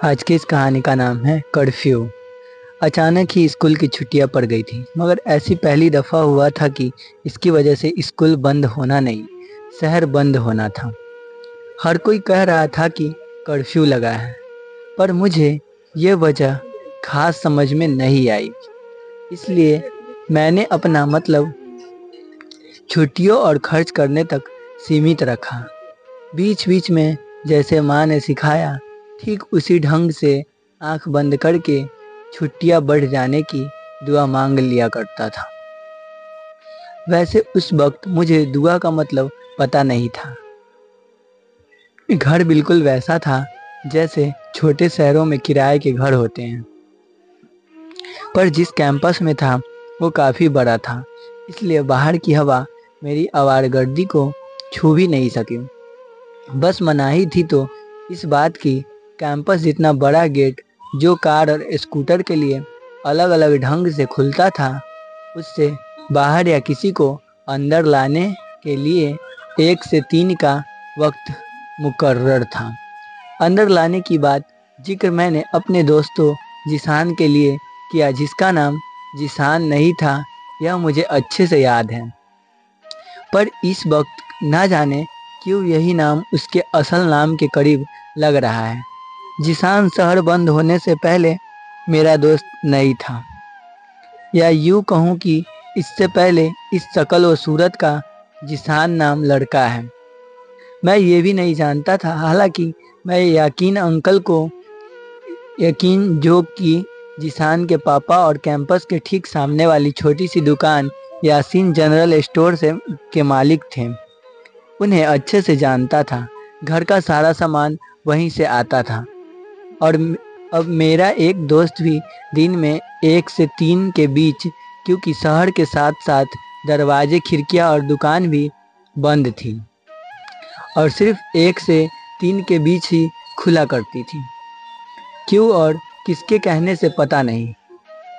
आज की इस कहानी का नाम है कर्फ्यू। अचानक ही स्कूल की छुट्टियां पड़ गई थी, मगर ऐसी पहली दफ़ा हुआ था कि इसकी वजह से स्कूल बंद होना नहीं, शहर बंद होना था। हर कोई कह रहा था कि कर्फ्यू लगा है, पर मुझे ये वजह खास समझ में नहीं आई। इसलिए मैंने अपना मतलब छुट्टियों और खर्च करने तक सीमित रखा। बीच बीच में जैसे माँ ने सिखाया, ठीक उसी ढंग से आंख बंद करके छुट्टियां बढ़ जाने की दुआ मांग लिया करता था। वैसे उस वक्त मुझे दुआ का मतलब पता नहीं था। घर बिल्कुल वैसा था जैसे छोटे शहरों में किराए के घर होते हैं, पर जिस कैंपस में था वो काफ़ी बड़ा था, इसलिए बाहर की हवा मेरी आवारगर्दी को छू भी नहीं सकी। बस मनाही थी तो इस बात की, कैंपस जितना बड़ा गेट जो कार और स्कूटर के लिए अलग अलग ढंग से खुलता था, उससे बाहर या किसी को अंदर लाने के लिए 1 से 3 का वक्त मुकर्रर था। अंदर लाने की बात जिक्र मैंने अपने दोस्तों जिसान के लिए किया, जिसका नाम जिसान नहीं था, यह मुझे अच्छे से याद है। पर इस वक्त ना जाने क्यों यही नाम उसके असल नाम के करीब लग रहा है। जिसान शहर बंद होने से पहले मेरा दोस्त नहीं था, या यूँ कहूँ कि इससे पहले इस शक्ल व सूरत का जिसान नाम लड़का है। मैं ये भी नहीं जानता था, हालांकि मैं यकीन अंकल को यकीन जो कि जिसान के पापा और कैंपस के ठीक सामने वाली छोटी सी दुकान यासीन जनरल स्टोर से के मालिक थे, उन्हें अच्छे से जानता था। घर का सारा सामान वहीं से आता था। और अब मेरा एक दोस्त भी दिन में 1 से 3 के बीच, क्योंकि शहर के साथ साथ दरवाजे खिड़कियां और दुकान भी बंद थी और सिर्फ 1 से 3 के बीच ही खुला करती थी। क्यों और किसके कहने से पता नहीं,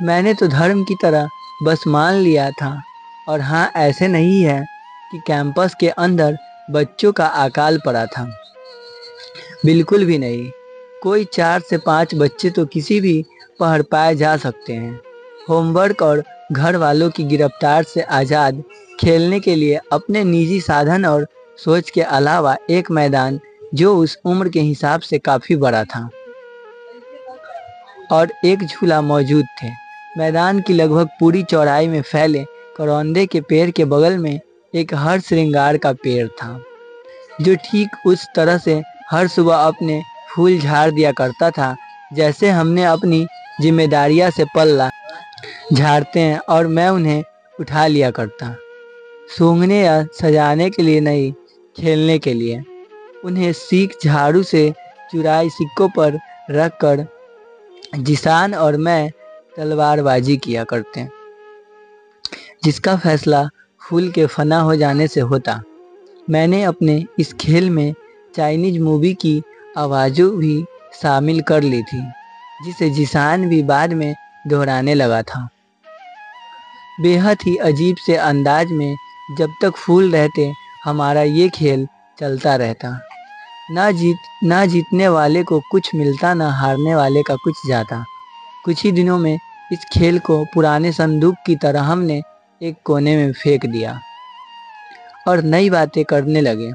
मैंने तो धर्म की तरह बस मान लिया था। और हाँ, ऐसे नहीं है कि कैंपस के अंदर बच्चों का अकाल पड़ा था, बिल्कुल भी नहीं। कोई 4 से 5 बच्चे तो किसी भी पहर पाए जा सकते हैं। होमवर्क और घर वालों की गिरफ्तार से आज़ाद, खेलने के लिए अपने निजी साधन और सोच के अलावा एक मैदान जो उस उम्र के हिसाब से काफ़ी बड़ा था, और एक झूला मौजूद थे। मैदान की लगभग पूरी चौड़ाई में फैले करौंदे के पेड़ के बगल में एक हर श्रृंगार का पेड़ था, जो ठीक उस तरह से हर सुबह अपने फूल झाड़ दिया करता था जैसे हमने अपनी जिम्मेदारियां से पल्ला झाड़ते हैं, और मैं उन्हें उठा लिया करता, सूंघने या सजाने के लिए नहीं, खेलने के लिए। उन्हें सीख झाड़ू से चुराई सिक्कों पर रख कर जिसान और मैं तलवारबाजी किया करते, जिसका फैसला फूल के फना हो जाने से होता। मैंने अपने इस खेल में चाइनीज मूवी की आवाज़ों भी शामिल कर ली थी, जिसे जिसान भी बाद में दोहराने लगा था, बेहद ही अजीब से अंदाज में। जब तक फूल रहते हमारा ये खेल चलता रहता। ना जीतने वाले को कुछ मिलता, ना हारने वाले का कुछ जाता। कुछ ही दिनों में इस खेल को पुराने संदूक की तरह हमने एक कोने में फेंक दिया और नई बातें करने लगे,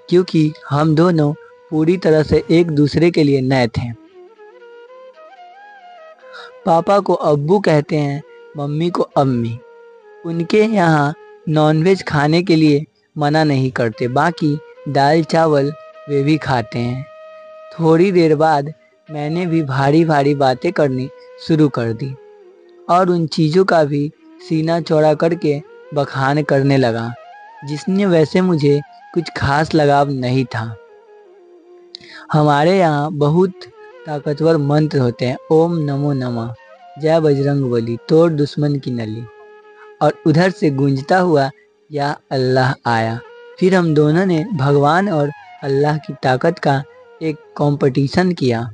क्योंकि हम दोनों पूरी तरह से एक दूसरे के लिए नए थे। पापा को अब्बू कहते हैं, मम्मी को अम्मी। उनके यहाँ नॉनवेज खाने के लिए मना नहीं करते, बाकी दाल चावल वे भी खाते हैं। थोड़ी देर बाद मैंने भी भारी भारी बातें करनी शुरू कर दी और उन चीज़ों का भी सीना चौड़ा करके बखान करने लगा, जिसने वैसे मुझे कुछ खास लगाव नहीं था। हमारे यहाँ बहुत ताकतवर मंत्र होते हैं, ओम नमो नमः, जय बजरंगबली, तोड़ दुश्मन की नली, और उधर से गूंजता हुआ या अल्लाह आया। फिर हम दोनों ने भगवान और अल्लाह की ताकत का एक कंपटीशन किया।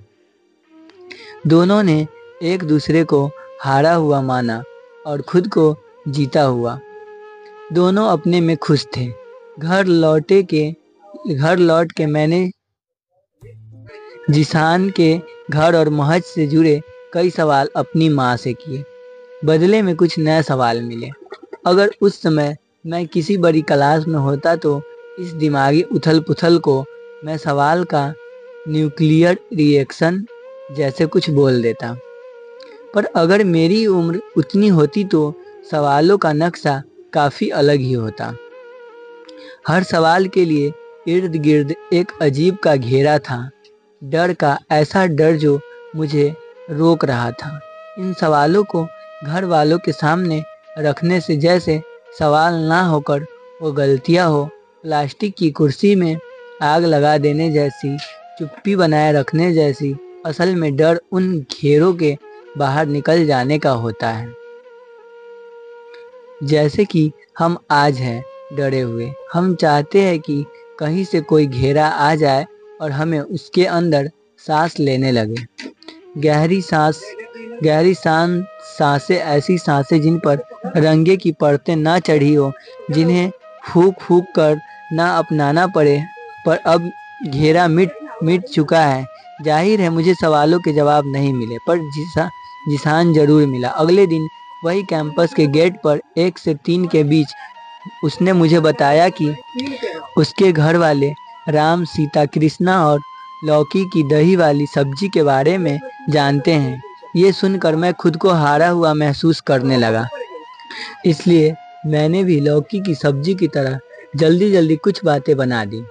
दोनों ने एक दूसरे को हारा हुआ माना और खुद को जीता हुआ। दोनों अपने में खुश थे। घर लौट के मैंने जिसान के घर और महज से जुड़े कई सवाल अपनी माँ से किए। बदले में कुछ नए सवाल मिले। अगर उस समय मैं किसी बड़ी क्लास में होता तो इस दिमागी उथल पुथल को मैं सवाल का न्यूक्लियर रिएक्शन जैसे कुछ बोल देता। पर अगर मेरी उम्र उतनी होती तो सवालों का नक्शा काफ़ी अलग ही होता। हर सवाल के लिए इर्द गिर्द एक अजीब का घेरा था, डर का ऐसा डर जो मुझे रोक रहा था। इन सवालों को घर वालों के सामने रखने से जैसे सवाल ना होकर वो गलतियां हो, प्लास्टिक की कुर्सी में आग लगा देने जैसी, चुप्पी बनाए रखने जैसी। असल में डर उन घेरों के बाहर निकल जाने का होता है, जैसे कि हम आज हैं डरे हुए। हम चाहते हैं कि कहीं से कोई घेरा आ जाए और हमें उसके अंदर सांस लेने लगे। गहरी सांस, गहरी शांत सांसें, ऐसी सांसें जिन पर रंगे की परतें ना चढ़ी हो, जिन्हें फूंक फूंक कर ना अपनाना पड़े। पर अब घेरा मिट मिट चुका है। जाहिर है मुझे सवालों के जवाब नहीं मिले, पर जिसान जरूर मिला। अगले दिन वही कैंपस के गेट पर 1 से 3 के बीच उसने मुझे बताया कि उसके घर वाले राम, सीता, कृष्णा और लौकी की दही वाली सब्जी के बारे में जानते हैं। ये सुनकर मैं खुद को हारा हुआ महसूस करने लगा। इसलिए मैंने भी लौकी की सब्जी की तरह जल्दी जल्दी कुछ बातें बना दी।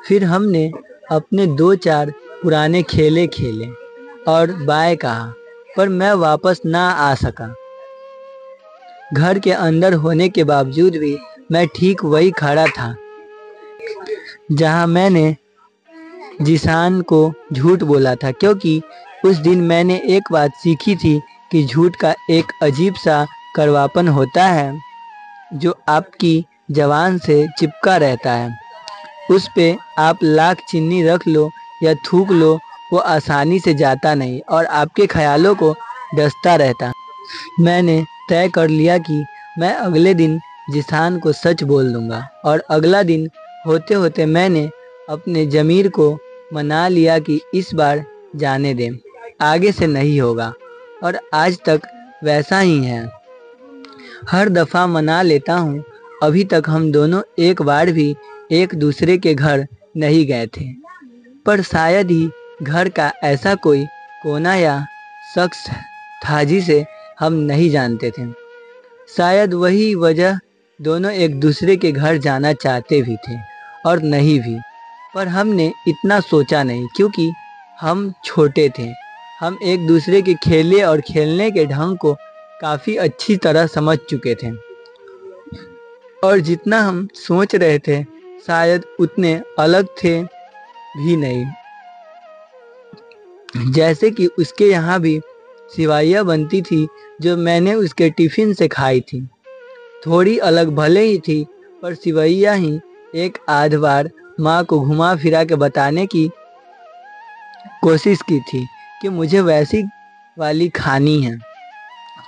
फिर हमने अपने 2-4 पुराने खेले खेले और बाय कहा, पर मैं वापस ना आ सका। घर के अंदर होने के बावजूद भी मैं ठीक वही खड़ा था जहां मैंने जिसान को झूठ बोला था, क्योंकि उस दिन मैंने एक बात सीखी थी कि झूठ का एक अजीब सा कड़वापन होता है जो आपकी जबान से चिपका रहता है। उस पे आप लाख चीनी रख लो या थूक लो, वो आसानी से जाता नहीं और आपके ख्यालों को डसता रहता। मैंने तय कर लिया कि मैं अगले दिन जिसान को सच बोल दूंगा, और अगला दिन होते होते मैंने अपने ज़मीर को मना लिया कि इस बार जाने दें, आगे से नहीं होगा। और आज तक वैसा ही है। हर दफ़ा मना लेता हूँ। अभी तक हम दोनों एक बार भी एक दूसरे के घर नहीं गए थे, पर शायद ही घर का ऐसा कोई कोना या शख्स था जिसे हम नहीं जानते थे। शायद वही वजह दोनों एक दूसरे के घर जाना चाहते भी थे और नहीं भी, पर हमने इतना सोचा नहीं क्योंकि हम छोटे थे। हम एक दूसरे के खेले और खेलने के ढंग को काफ़ी अच्छी तरह समझ चुके थे, और जितना हम सोच रहे थे शायद उतने अलग थे भी नहीं। जैसे कि उसके यहाँ भी सिवाइयाँ बनती थी जो मैंने उसके टिफ़िन से खाई थी। थोड़ी अलग भले ही थी, पर सिवैया ही एक आध बार माँ को घुमा फिरा के बताने की कोशिश की थी कि मुझे वैसी वाली खानी है।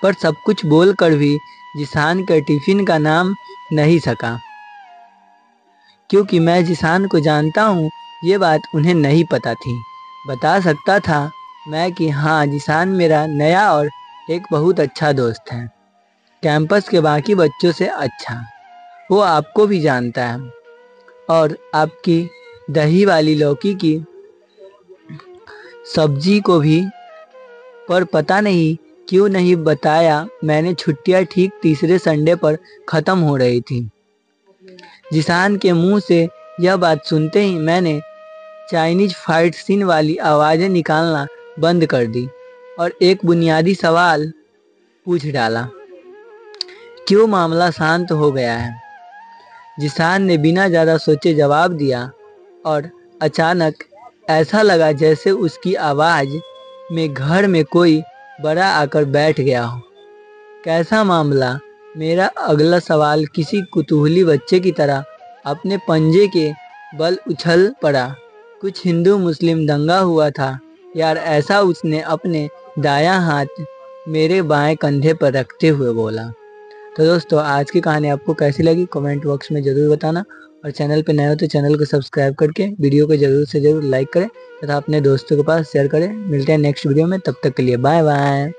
पर सब कुछ बोलकर भी जिसान के टिफ़िन का नाम नहीं सका, क्योंकि मैं जिसान को जानता हूँ ये बात उन्हें नहीं पता थी। बता सकता था मैं कि हाँ, जिसान मेरा नया और एक बहुत अच्छा दोस्त है, कैंपस के बाकी बच्चों से अच्छा। वो आपको भी जानता है और आपकी दही वाली लौकी की सब्जी को भी। पर पता नहीं क्यों नहीं बताया। मैंने छुट्टियां ठीक तीसरे संडे पर ख़त्म हो रही थी। जिसान के मुंह से यह बात सुनते ही मैंने चाइनीज फाइट सीन वाली आवाज़ें निकालना बंद कर दी और एक बुनियादी सवाल पूछ डाला, क्यों मामला शांत हो गया है? जिसान ने बिना ज़्यादा सोचे जवाब दिया, और अचानक ऐसा लगा जैसे उसकी आवाज़ में घर में कोई बड़ा आकर बैठ गया हो। कैसा मामला? मेरा अगला सवाल किसी कुतूहली बच्चे की तरह अपने पंजे के बल उछल पड़ा। कुछ हिंदू मुस्लिम दंगा हुआ था यार, ऐसा उसने अपने दायां हाथ मेरे बाएं कंधे पर रखते हुए बोला। तो दोस्तों, आज की कहानी आपको कैसी लगी कमेंट बॉक्स में ज़रूर बताना, और चैनल पे नए हो तो चैनल को सब्सक्राइब करके वीडियो को ज़रूर से ज़रूर लाइक करें तथा अपने दोस्तों के पास शेयर करें। मिलते हैं नेक्स्ट वीडियो में, तब तक के लिए बाय बाय।